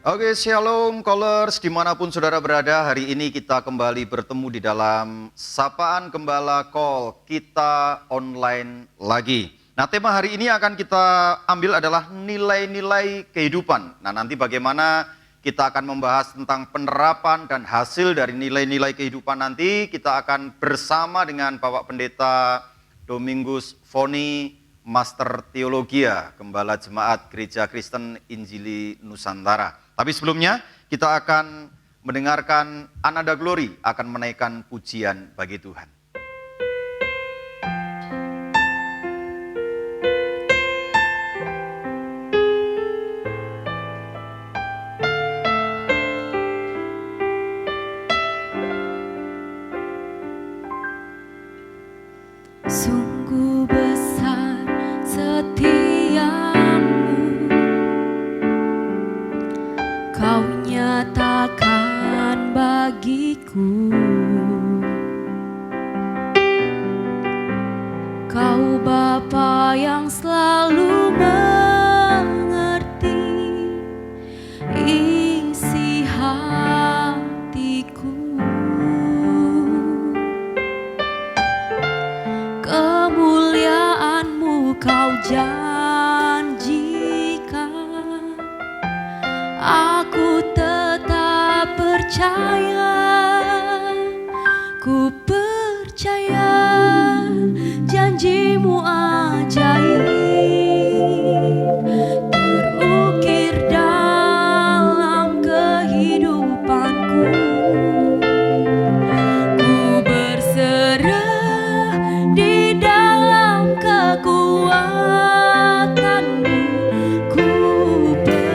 Oke, Shalom Callers, dimanapun saudara berada, hari ini kita kembali bertemu di dalam Sapaan Gembala Call, kita online lagi. Nah, tema hari ini akan kita ambil adalah nilai-nilai kehidupan. Nah, nanti bagaimana kita akan membahas tentang penerapan dan hasil dari nilai-nilai kehidupan nanti, kita akan bersama dengan Bapak Pendeta Domingus Foni, Master Teologia, Gembala Jemaat Gereja Kristen Injili Nusantara. Tapi sebelumnya kita akan mendengarkan Ananda Glory akan menaikkan pujian bagi Tuhan. Sungguh besar setiamu, Kau nyatakan bagiku. Kau Bapa yang selalu mengerti isi hatiku. Kemuliaan-Mu Kau janjikan, aku tetap percaya, ku percaya janji-Mu ajaib, terukir dalam kehidupanku. Ku berserah di dalam kekuatan-Mu, ku percaya.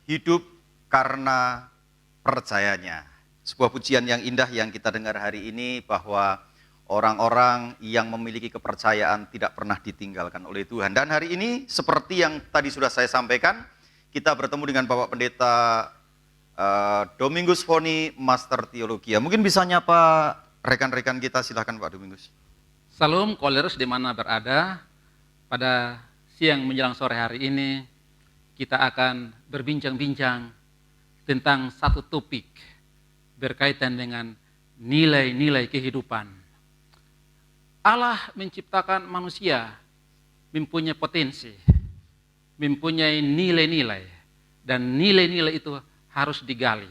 hidup karena percayanya. Sebuah pujian yang indah yang kita dengar hari ini bahwa orang-orang yang memiliki kepercayaan tidak pernah ditinggalkan oleh Tuhan. Dan hari ini seperti yang tadi sudah saya sampaikan, kita bertemu dengan Bapak Pendeta Domingus Foni, Master Teologia. Mungkin bisa nyapa rekan-rekan kita, silakan Pak Domingus. Salam koleros di mana berada. Pada siang menjelang sore hari ini kita akan berbincang-bincang tentang satu topik berkaitan dengan nilai-nilai kehidupan. Allah menciptakan manusia mempunyai potensi, mempunyai nilai-nilai, dan nilai-nilai itu harus digali.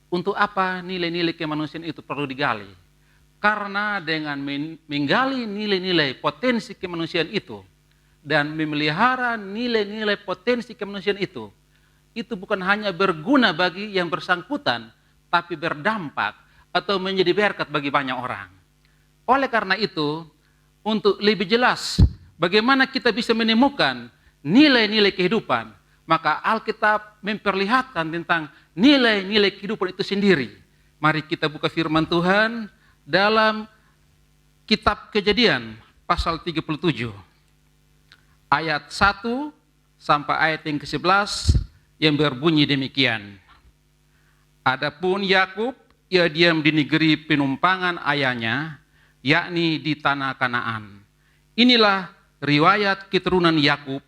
Untuk apa nilai-nilai kemanusiaan itu perlu digali? Karena dengan menggali nilai-nilai potensi kemanusiaan itu dan memelihara nilai-nilai potensi kemanusiaan itu bukan hanya berguna bagi yang bersangkutan, tapi berdampak atau menjadi berkat bagi banyak orang. Oleh karena itu, untuk lebih jelas bagaimana kita bisa menemukan nilai-nilai kehidupan, maka Alkitab memperlihatkan tentang nilai-nilai kehidupan itu sendiri. Mari kita buka firman Tuhan dalam kitab Kejadian pasal 37 ayat 1 sampai ayat yang ke-11 yang berbunyi demikian. Adapun Yakub, ia diam di negeri penumpangan ayahnya, yakni di tanah Kanaan. Inilah riwayat keturunan Yakub.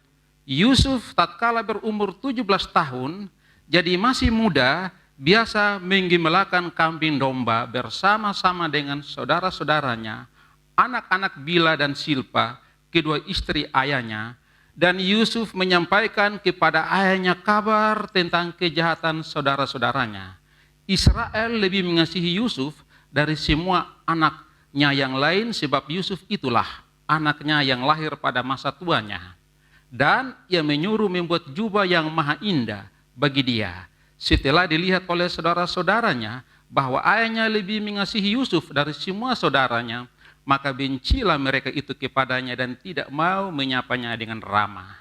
Yusuf tatkala berumur 17 tahun, jadi masih muda, biasa menggembalakan kambing domba bersama-sama dengan saudara-saudaranya, anak-anak Bila dan Silpa, kedua istri ayahnya. Dan Yusuf menyampaikan kepada ayahnya kabar tentang kejahatan saudara-saudaranya. Israel lebih mengasihi Yusuf dari semua anaknya yang lain, sebab Yusuf itulah anaknya yang lahir pada masa tuanya. Dan ia menyuruh membuat jubah yang maha indah bagi dia. Setelah dilihat oleh saudara-saudaranya bahwa ayahnya lebih mengasihi Yusuf dari semua saudaranya, maka bencilah mereka itu kepadanya dan tidak mau menyapanya dengan ramah.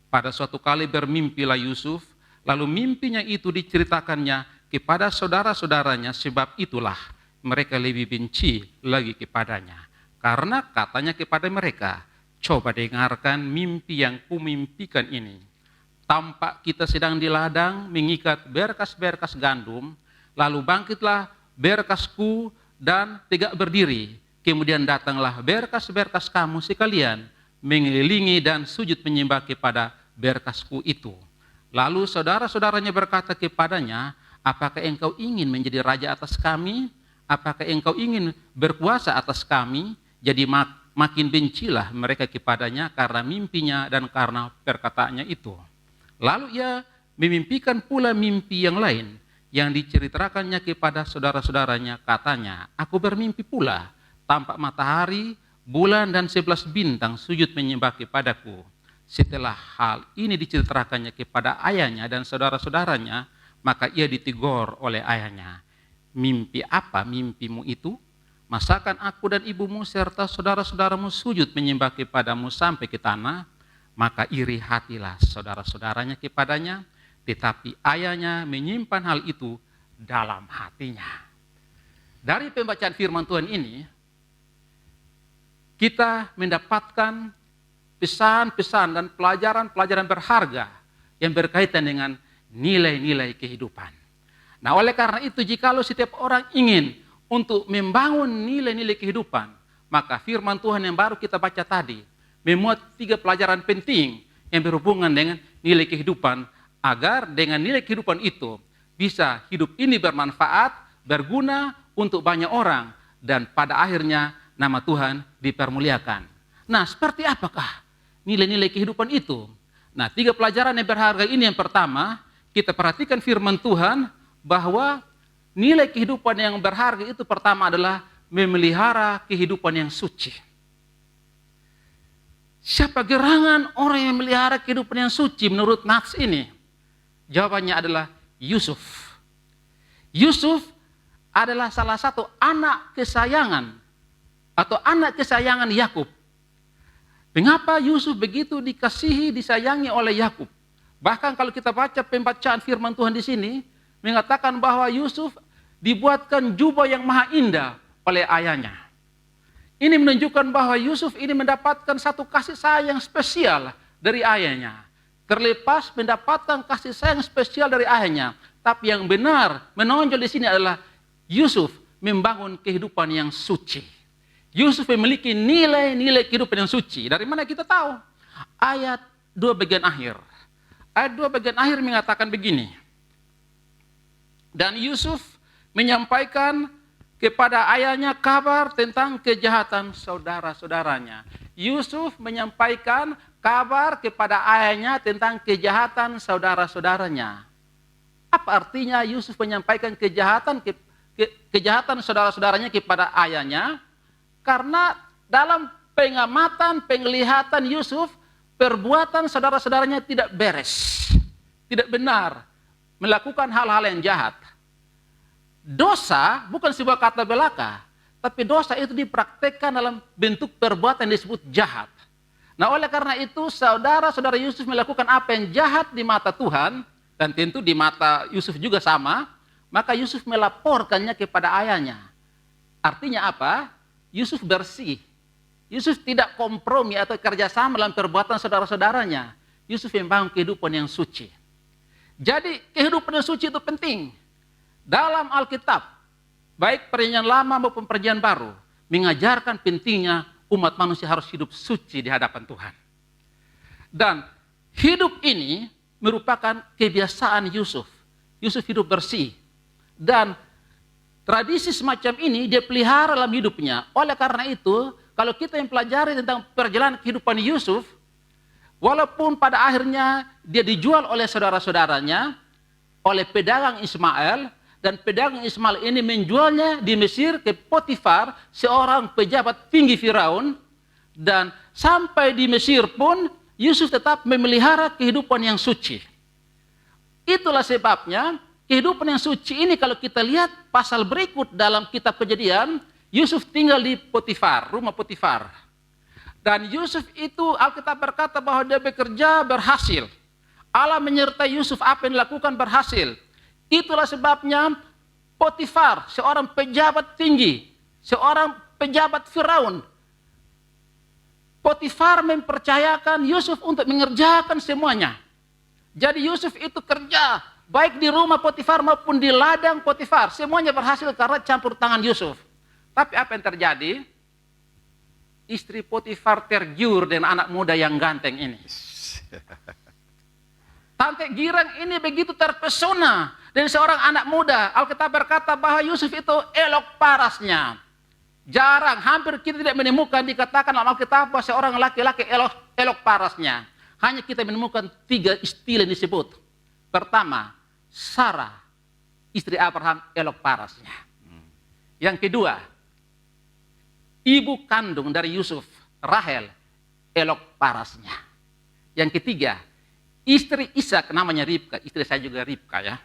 Pada suatu kali bermimpilah Yusuf, lalu mimpinya itu diceritakannya kepada saudara-saudaranya, sebab itulah mereka lebih benci lagi kepadanya. Karena katanya kepada mereka, coba dengarkan mimpi yang kumimpikan ini. Tampak kita sedang di ladang mengikat berkas-berkas gandum, lalu bangkitlah berkasku dan tegak berdiri. Kemudian datanglah berkas-berkas kamu sekalian, mengelilingi dan sujud menyembah kepada berkasku itu. Lalu saudara-saudaranya berkata kepadanya, apakah engkau ingin menjadi raja atas kami? Apakah engkau ingin berkuasa atas kami? Jadi makin bencilah mereka kepadanya karena mimpinya dan karena perkataannya itu. Lalu ia memimpikan pula mimpi yang lain yang diceritakannya kepada saudara-saudaranya. Katanya, aku bermimpi pula, tampak matahari, bulan dan 11 bintang sujud menyembah kepadaku. Setelah hal ini diceritakannya kepada ayahnya dan saudara-saudaranya, maka ia ditegur oleh ayahnya. Mimpi apa mimpimu itu? Masakan aku dan ibumu serta saudara-saudaramu sujud menyembah kepadamu sampai ke tanah? Maka iri hatilah saudara-saudaranya kepadanya, tetapi ayahnya menyimpan hal itu dalam hatinya. Dari pembacaan firman Tuhan ini, kita mendapatkan pesan-pesan dan pelajaran-pelajaran berharga yang berkaitan dengan nilai-nilai kehidupan. Nah, oleh karena itu, jikalau setiap orang ingin untuk membangun nilai-nilai kehidupan, maka firman Tuhan yang baru kita baca tadi memuat 3 pelajaran penting yang berhubungan dengan nilai kehidupan, agar dengan nilai kehidupan itu bisa hidup ini bermanfaat, berguna untuk banyak orang, dan pada akhirnya nama Tuhan dipermuliakan. Nah, seperti apakah nilai-nilai kehidupan itu? Nah, 3 pelajaran yang berharga ini, yang pertama, kita perhatikan firman Tuhan bahwa nilai kehidupan yang berharga itu pertama adalah memelihara kehidupan yang suci. Siapa gerangan orang yang memelihara kehidupan yang suci menurut nats ini? Jawabannya adalah Yusuf. Yusuf adalah salah satu anak kesayangan atau anak kesayangan Yakub. Mengapa Yusuf begitu dikasihi, disayangi oleh Yakub? Bahkan kalau kita baca pembacaan firman Tuhan di sini, mengatakan bahwa Yusuf dibuatkan jubah yang maha indah oleh ayahnya. Ini menunjukkan bahwa Yusuf ini mendapatkan satu kasih sayang spesial dari ayahnya. Terlepas mendapatkan kasih sayang spesial dari ayahnya, tapi yang benar menonjol di sini adalah Yusuf membangun kehidupan yang suci. Yusuf memiliki nilai-nilai kehidupan yang suci. Dari mana kita tahu? Ayat 2 bagian akhir. Ayat 2 bagian akhir mengatakan begini. Dan Yusuf menyampaikan kepada ayahnya kabar tentang kejahatan saudara-saudaranya. Yusuf menyampaikan kabar kepada ayahnya tentang kejahatan saudara-saudaranya. Apa artinya Yusuf menyampaikan kejahatan saudara-saudaranya kepada ayahnya? Karena dalam pengamatan, penglihatan Yusuf, perbuatan saudara-saudaranya tidak beres, tidak benar, melakukan hal-hal yang jahat. Dosa bukan sebuah kata belaka, tapi dosa itu dipraktekkan dalam bentuk perbuatan yang disebut jahat. Nah, oleh karena itu saudara-saudara Yusuf melakukan apa yang jahat di mata Tuhan, dan tentu di mata Yusuf juga sama, maka Yusuf melaporkannya kepada ayahnya. Artinya apa? Yusuf bersih. Yusuf tidak kompromi atau kerjasama dalam perbuatan saudara-saudaranya. Yusuf membangun kehidupan yang suci. Jadi kehidupan yang suci itu penting. Dalam Alkitab, baik Perjanjian Lama maupun Perjanjian Baru, mengajarkan pentingnya umat manusia harus hidup suci di hadapan Tuhan. Dan hidup ini merupakan kebiasaan Yusuf. Yusuf hidup bersih. Dan tradisi semacam ini dia pelihara dalam hidupnya. Oleh karena itu, kalau kita mempelajari tentang perjalanan kehidupan Yusuf, walaupun pada akhirnya dia dijual oleh saudara-saudaranya, oleh pedagang Ismail, dan pedagang Ismail ini menjualnya di Mesir ke Potifar, seorang pejabat tinggi Firaun, dan sampai di Mesir pun Yusuf tetap memelihara kehidupan yang suci. Itulah sebabnya kehidupan yang suci ini kalau kita lihat pasal berikut dalam kitab Kejadian, Yusuf tinggal di Potifar, rumah Potifar. Dan Yusuf itu Alkitab berkata bahwa dia bekerja berhasil. Allah menyertai Yusuf, apa yang dilakukan berhasil. Itulah sebabnya Potifar, seorang pejabat tinggi, seorang pejabat Firaun. Potifar mempercayakan Yusuf untuk mengerjakan semuanya. Jadi Yusuf itu kerja, baik di rumah Potifar maupun di ladang Potifar. Semuanya berhasil karena campur tangan Yusuf. Tapi apa yang terjadi? Istri Potifar tergiur dengan anak muda yang ganteng ini. Tante girang ini begitu terpesona dengan seorang anak muda. Alkitab berkata bahwa Yusuf itu elok parasnya. Jarang, hampir kita tidak menemukan dikatakan dalam Alkitab bahwa seorang laki-laki elok parasnya. Hanya kita menemukan 3 istilah yang disebut. Pertama, Sarah, istri Abraham, elok parasnya. Yang kedua, ibu kandung dari Yusuf, Rahel, elok parasnya. Yang ketiga, istri Ishak, namanya Ribka, istri saya juga Ribka ya,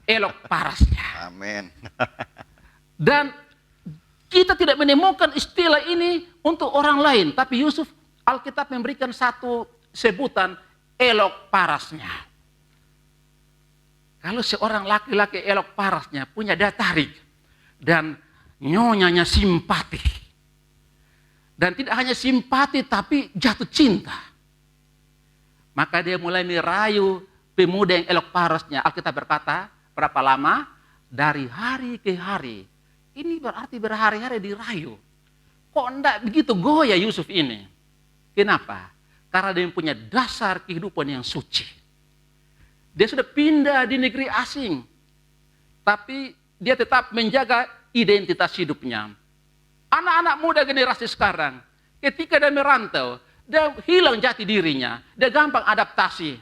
elok parasnya. Amin. Dan kita tidak menemukan istilah ini untuk orang lain, tapi Yusuf, Alkitab memberikan satu sebutan, elok parasnya. Kalau seorang laki-laki elok parasnya, punya daya tarik, dan nyonyanya simpati. Dan tidak hanya simpati, tapi jatuh cinta. Maka dia mulai merayu pemuda yang elok parasnya. Alkitab berkata, berapa lama? Dari hari ke hari. Ini berarti berhari-hari dirayu. Kok enggak begitu goyah Yusuf ini? Kenapa? Karena dia punya dasar kehidupan yang suci. Dia sudah pindah di negeri asing. Tapi dia tetap menjaga identitas hidupnya. Anak-anak muda generasi sekarang, ketika dia merantau, dia hilang jati dirinya. Dia gampang adaptasi.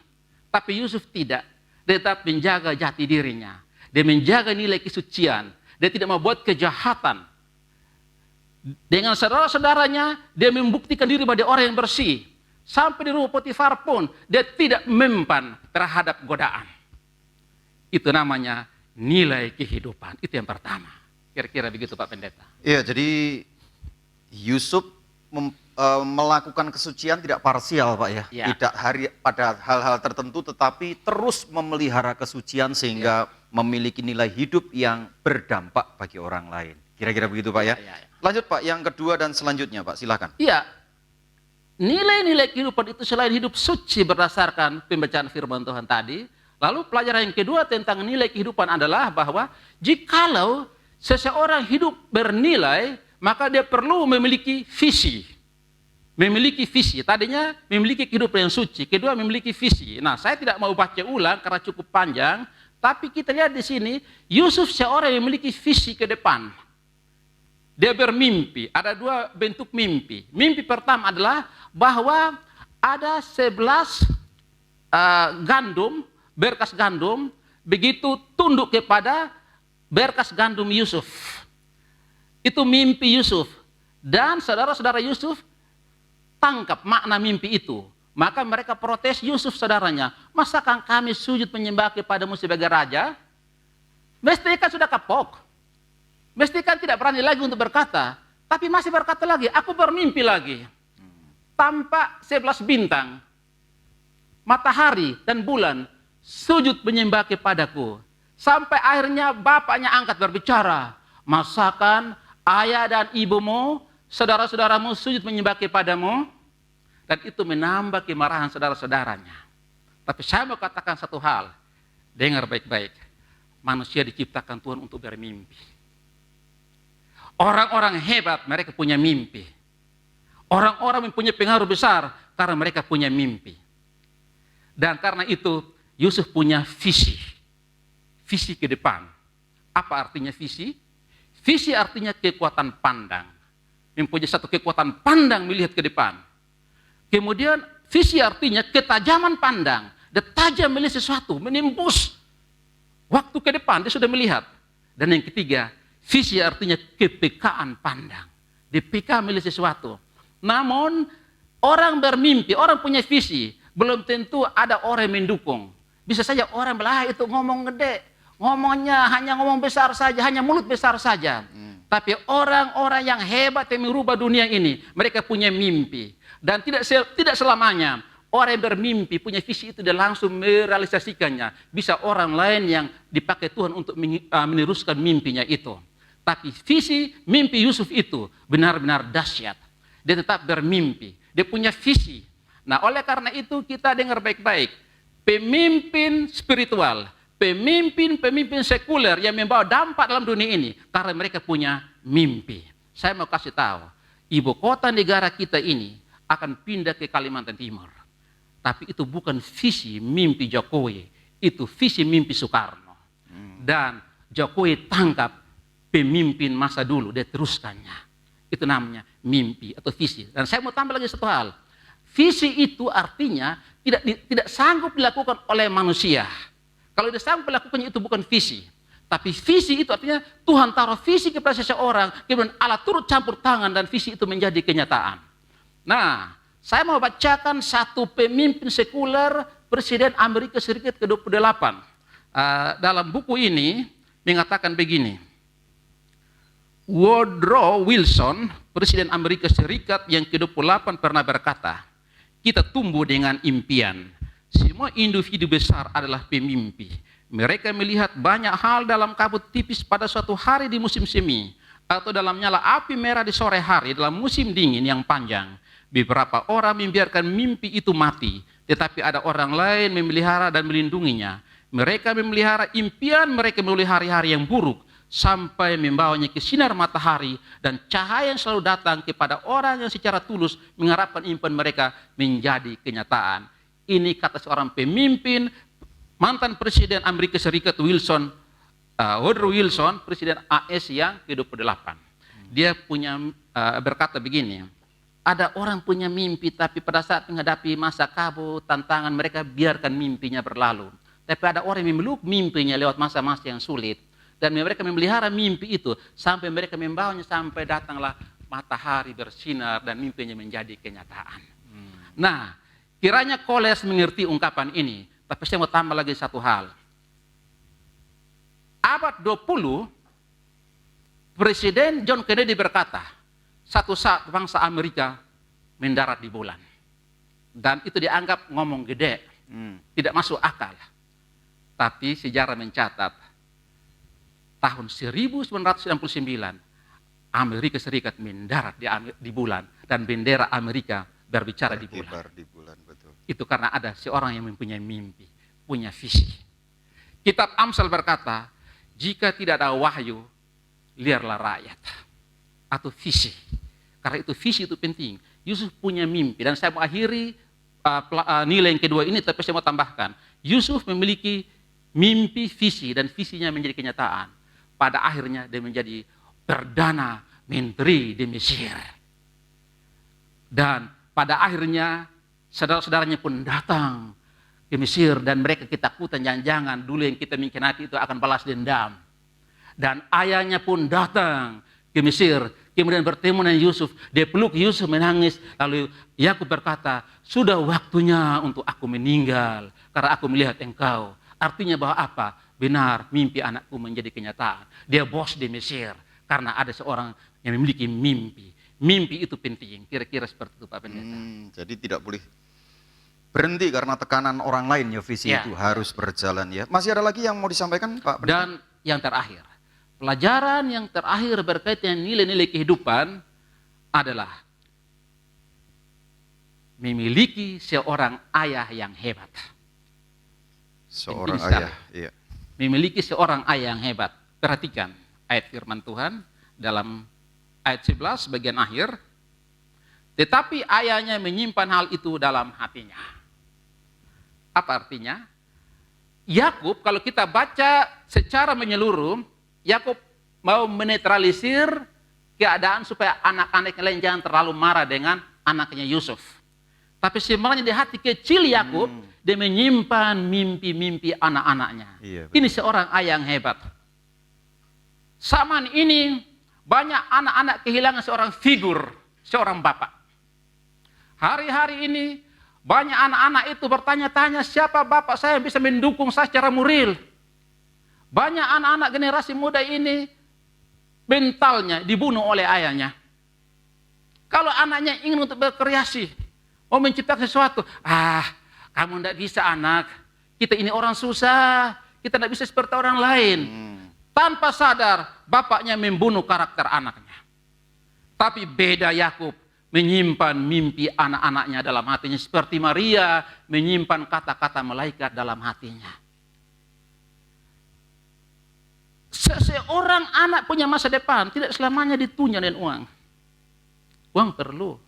Tapi Yusuf tidak. Dia tetap menjaga jati dirinya. Dia menjaga nilai kesucian. Dia tidak membuat kejahatan. Dengan saudara-saudaranya, dia membuktikan diri pada orang yang bersih. Sampai di rumah Potifar pun, dia tidak mempan terhadap godaan. Itu namanya nilai kehidupan. Itu yang pertama. Kira-kira begitu Pak Pendeta. Iya, jadi Yusuf melakukan kesucian tidak parsial, Pak ya. Ya. Tidak pada hal-hal tertentu, tetapi terus memelihara kesucian sehingga memiliki nilai hidup yang berdampak bagi orang lain. Kira-kira begitu, Pak ya. Ya. Lanjut, Pak, yang kedua dan selanjutnya, Pak, silakan. Iya, nilai-nilai kehidupan itu selain hidup suci berdasarkan pembacaan firman Tuhan tadi, lalu pelajaran yang kedua tentang nilai kehidupan adalah bahwa jikalau seseorang hidup bernilai, maka dia perlu memiliki visi. Memiliki visi, tadinya memiliki kehidupan yang suci, kedua memiliki visi. Nah, saya tidak mau baca ulang karena cukup panjang, tapi kita lihat di sini, Yusuf seorang yang memiliki visi ke depan. Dia bermimpi, ada dua bentuk mimpi. Mimpi pertama adalah bahwa ada 11 gandum, berkas gandum, begitu tunduk kepada berkas gandum Yusuf. Itu mimpi Yusuf. Dan saudara-saudara Yusuf tangkap makna mimpi itu. Maka mereka protes Yusuf saudaranya. Masakah kami sujud menyembah kepadamu sebagai raja? Mesti kan sudah kapok. Mesti kan tidak berani lagi untuk berkata. Tapi masih berkata lagi, aku bermimpi lagi. Tampak 11 bintang. Matahari dan bulan sujud menyembah kepadaku. Sampai akhirnya bapaknya angkat berbicara. Masakan ayah dan ibumu, saudara-saudaramu sujud menyembah kepadamu. Dan itu menambah kemarahan saudara-saudaranya. Tapi saya mau katakan satu hal. Dengar baik-baik. Manusia diciptakan Tuhan untuk bermimpi. Orang-orang hebat mereka punya mimpi. Orang-orang mempunyai pengaruh besar karena mereka punya mimpi. Dan karena itu Yusuf punya visi. Visi ke depan. Apa artinya visi? Visi artinya kekuatan pandang. Mempunyai satu kekuatan pandang melihat ke depan. Kemudian visi artinya ketajaman pandang. Dia tajam melihat sesuatu, menembus waktu ke depan, dia sudah melihat. Dan yang ketiga, visi artinya kepekaan pandang. Dia peka melihat sesuatu. Namun, orang bermimpi, orang punya visi, belum tentu ada orang yang mendukung. Bisa saja orang belah itu ngomong gede, ngomongnya hanya ngomong besar saja, hanya mulut besar saja. Tapi orang-orang yang hebat yang merubah dunia ini, mereka punya mimpi. Dan tidak selamanya orang yang bermimpi punya visi itu dia langsung merealisasikannya. Bisa orang lain yang dipakai Tuhan untuk meneruskan mimpinya itu. Tapi visi mimpi Yusuf itu benar-benar dahsyat. Dia tetap bermimpi. Dia punya visi. Nah, oleh karena itu kita dengar baik-baik. Pemimpin spiritual, pemimpin sekuler yang membawa dampak dalam dunia ini karena mereka punya mimpi. Saya mau kasih tahu, ibu kota negara kita ini akan pindah ke Kalimantan Timur. Tapi itu bukan visi mimpi Jokowi, itu visi mimpi Soekarno. Dan Jokowi tangkap pemimpin masa dulu, dia teruskannya. Itu namanya mimpi atau visi. Dan saya mau tambah lagi satu hal. Visi itu artinya tidak sanggup dilakukan oleh manusia. Kalau dia sanggup melakukannya itu bukan visi. Tapi visi itu artinya Tuhan taruh visi kepada seseorang, kemudian Allah turut campur tangan dan visi itu menjadi kenyataan. Nah, saya mau bacakan satu pemimpin sekuler Presiden Amerika Serikat ke-28. Dalam buku ini mengatakan begini. Woodrow Wilson, Presiden Amerika Serikat yang ke-28 pernah berkata, kita tumbuh dengan impian. Semua individu besar adalah pemimpi. Mereka melihat banyak hal dalam kabut tipis pada suatu hari di musim semi, atau dalam nyala api merah di sore hari dalam musim dingin yang panjang. Beberapa orang membiarkan mimpi itu mati, tetapi ada orang lain memelihara dan melindunginya. Mereka memelihara impian, mereka melalui hari-hari yang buruk, sampai membawanya ke sinar matahari dan cahaya yang selalu datang kepada orang yang secara tulus mengharapkan impian mereka menjadi kenyataan. Ini kata seorang pemimpin, mantan Presiden Amerika Serikat Woodrow Wilson, Presiden AS yang ke-28. Dia berkata begini, ada orang punya mimpi, tapi pada saat menghadapi masa kabut, tantangan, mereka biarkan mimpinya berlalu. Tapi ada orang yang memeluk mimpinya lewat masa-masa yang sulit. Dan mereka memelihara mimpi itu, sampai mereka membawanya sampai datanglah matahari bersinar dan mimpinya menjadi kenyataan. Nah, kiranya Koles mengerti ungkapan ini. Tapi saya mau tambah lagi satu hal. Abad 20, Presiden John Kennedy berkata, satu saat bangsa Amerika mendarat di bulan. Dan itu dianggap ngomong gede, tidak masuk akal. Tapi sejarah mencatat, tahun 1999, Amerika Serikat mendarat di bulan, dan bendera Amerika berbicara di bulan. Berkibar di bulan, betul. Itu karena ada seorang yang mempunyai mimpi, punya visi. Kitab Amsal berkata, jika tidak ada wahyu, liarlah rakyat. Atau visi. Karena itu visi itu penting. Yusuf punya mimpi, dan saya mau akhiri nilai yang kedua ini, tapi saya mau tambahkan. Yusuf memiliki mimpi, visi, dan visinya menjadi kenyataan. Pada akhirnya dia menjadi perdana menteri di Mesir. Dan pada akhirnya saudara-saudaranya pun datang ke Mesir, dan mereka ketakutan, jangan-jangan dulu yang kita mengkhianati itu akan balas dendam. Dan ayahnya pun datang ke Mesir, kemudian bertemu dengan Yusuf. Dia peluk Yusuf, menangis. Lalu Yakub berkata, sudah waktunya untuk aku meninggal karena aku melihat engkau. Artinya bahwa apa? Benar, mimpi anakku menjadi kenyataan. Dia bos di Mesir karena ada seorang yang memiliki mimpi. Mimpi itu penting, kira-kira seperti itu Pak Pendeta. Jadi tidak boleh berhenti karena tekanan orang lain, ya visi Ya. itu harus berjalan ya. Masih ada lagi yang mau disampaikan Pak Pendeta? Dan yang terakhir, pelajaran yang terakhir berkaitan nilai-nilai kehidupan adalah memiliki seorang ayah yang hebat. Seorang penting sekali. ayah, iya. Memiliki seorang ayah yang hebat. Perhatikan ayat firman Tuhan dalam ayat 11 bagian akhir. Tetapi ayahnya menyimpan hal itu dalam hatinya. Apa artinya? Yakub, kalau kita baca secara menyeluruh, Yakub mau menetralisir keadaan supaya anak-anak lain jangan terlalu marah dengan anaknya Yusuf. Tapi sebenarnya di hati kecil Yakub, dia menyimpan mimpi-mimpi anak-anaknya. Iya, betul. Ini seorang ayah yang hebat. Zaman ini banyak anak-anak kehilangan seorang figur, seorang bapak. Hari-hari ini banyak anak-anak itu bertanya-tanya, siapa bapak saya yang bisa mendukung saya secara moral. Banyak anak-anak generasi muda ini mentalnya dibunuh oleh ayahnya. Kalau anaknya ingin untuk berkreasi, mau menciptakan sesuatu, kamu tidak bisa anak, kita ini orang susah, kita tidak bisa seperti orang lain. Tanpa sadar, bapaknya membunuh karakter anaknya. Tapi beda Yakub, menyimpan mimpi anak-anaknya dalam hatinya. Seperti Maria menyimpan kata-kata malaikat dalam hatinya. Seorang anak punya masa depan, tidak selamanya ditunjuk dengan uang. Uang perlu.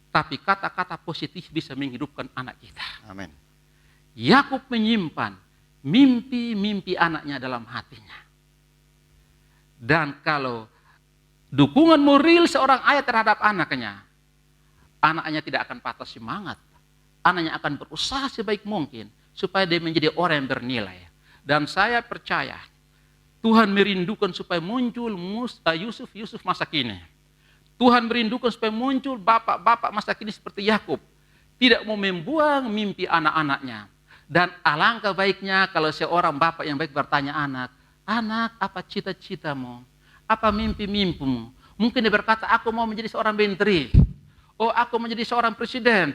Tapi kata-kata positif bisa menghidupkan anak kita. Amin. Yakub menyimpan mimpi-mimpi anaknya dalam hatinya. Dan kalau dukungan moral seorang ayah terhadap anaknya tidak akan patah semangat. Anaknya akan berusaha sebaik mungkin supaya dia menjadi orang yang bernilai. Dan saya percaya Tuhan merindukan supaya muncul Yusuf masa kini. Tuhan merindukan supaya muncul bapak-bapak masa kini seperti Yakub. Tidak mau membuang mimpi anak-anaknya. Dan alangkah baiknya kalau seorang bapak yang baik bertanya anak, apa cita-citamu? Apa mimpi-mimpimu? Mungkin dia berkata, aku mau menjadi seorang menteri. Oh, aku menjadi seorang presiden.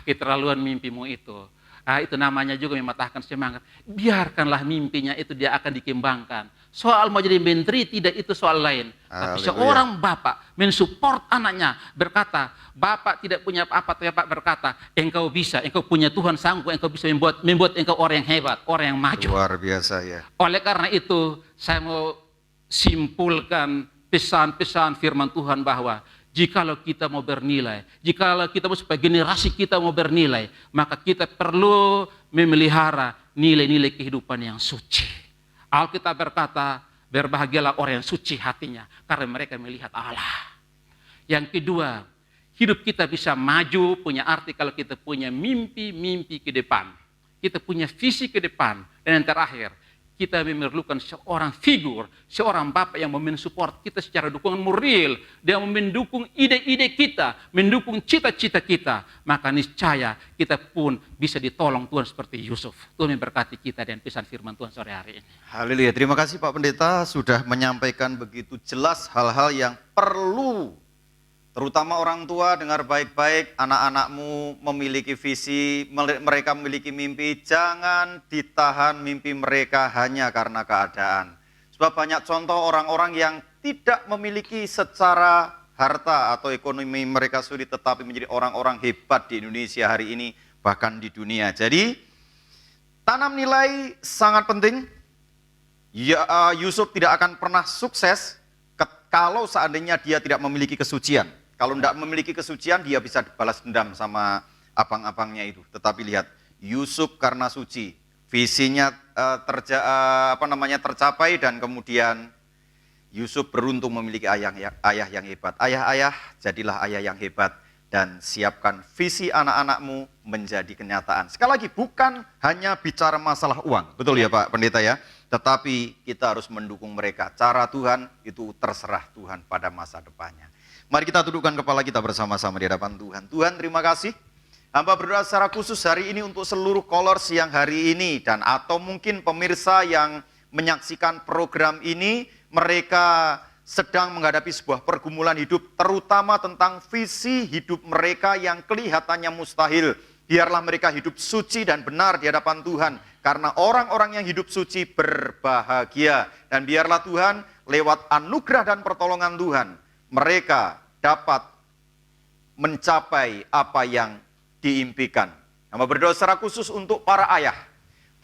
Keterlaluan mimpimu itu. Itu namanya juga mematahkan semangat. Biarkanlah mimpinya itu dia akan dikembangkan. Soal mau jadi menteri tidak, itu soal lain. Tapi seorang bapak mensupport anaknya, berkata, bapak tidak punya apa-apa, tapi bapak berkata, engkau bisa, engkau punya Tuhan sanggup, engkau bisa membuat engkau orang yang hebat, orang yang maju. Luar biasa ya. Oleh karena itu, saya mau simpulkan pesan-pesan firman Tuhan bahwa jikalau kita mau bernilai, jikalau kita mau supaya generasi kita mau bernilai, maka kita perlu memelihara nilai-nilai kehidupan yang suci. Alkitab berkata, berbahagialah orang yang suci hatinya, karena mereka melihat Allah. Yang kedua, hidup kita bisa maju, punya arti kalau kita punya mimpi-mimpi ke depan. Kita punya visi ke depan. Dan yang terakhir, kita memerlukan seorang figur, seorang bapak yang mensupport kita secara dukungan moral, dia mendukung ide-ide kita, mendukung cita-cita kita, maka niscaya kita pun bisa ditolong Tuhan seperti Yusuf. Tuhan memberkati kita dan pesan firman Tuhan sore hari ini. Haleluya. Terima kasih Pak Pendeta sudah menyampaikan begitu jelas hal-hal yang perlu Terutama orang tua, dengar baik-baik, anak-anakmu memiliki visi, mereka memiliki mimpi, jangan ditahan mimpi mereka hanya karena keadaan. Sebab banyak contoh orang-orang yang tidak memiliki secara harta atau ekonomi mereka sulit, tetapi menjadi orang-orang hebat di Indonesia hari ini, bahkan di dunia. Jadi, tanam nilai sangat penting. Yusuf tidak akan pernah sukses kalau seandainya dia tidak memiliki kesucian. Kalau tidak memiliki kesucian, dia bisa balas dendam sama abang-abangnya itu. Tetapi lihat, Yusuf karena suci, visinya tercapai, dan kemudian Yusuf beruntung memiliki ayah yang hebat. Ayah-ayah, jadilah ayah yang hebat dan siapkan visi anak-anakmu menjadi kenyataan. Sekali lagi, bukan hanya bicara masalah uang, betul ya Pak Pendeta ya? Tetapi kita harus mendukung mereka. Cara Tuhan itu terserah Tuhan pada masa depannya. Mari kita dudukkan kepala kita bersama-sama di hadapan Tuhan. Tuhan, terima kasih. Hamba berdoa secara khusus hari ini untuk seluruh Callers yang hari ini, dan atau mungkin pemirsa yang menyaksikan program ini, mereka sedang menghadapi sebuah pergumulan hidup, terutama tentang visi hidup mereka yang kelihatannya mustahil. Biarlah mereka hidup suci dan benar di hadapan Tuhan, karena orang-orang yang hidup suci berbahagia. Dan biarlah Tuhan, lewat anugerah dan pertolongan Tuhan, mereka dapat mencapai apa yang diimpikan. Hamba berdoa secara khusus untuk para ayah.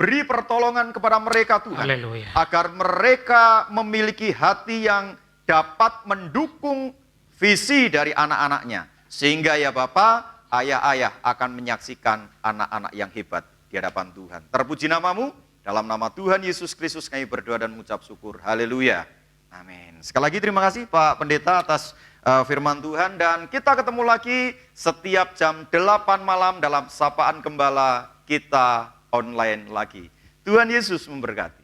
Beri pertolongan kepada mereka Tuhan. Haleluya. Agar mereka memiliki hati yang dapat mendukung visi dari anak-anaknya. Sehingga ya Bapa, ayah-ayah akan menyaksikan anak-anak yang hebat di hadapan Tuhan. Terpuji namamu, dalam nama Tuhan Yesus Kristus kami berdoa dan mengucap syukur. Haleluya. Amin. Sekali lagi terima kasih Pak Pendeta atas firman Tuhan, dan kita ketemu lagi setiap jam 8 malam dalam Sapaan Gembala kita online lagi. Tuhan Yesus memberkati.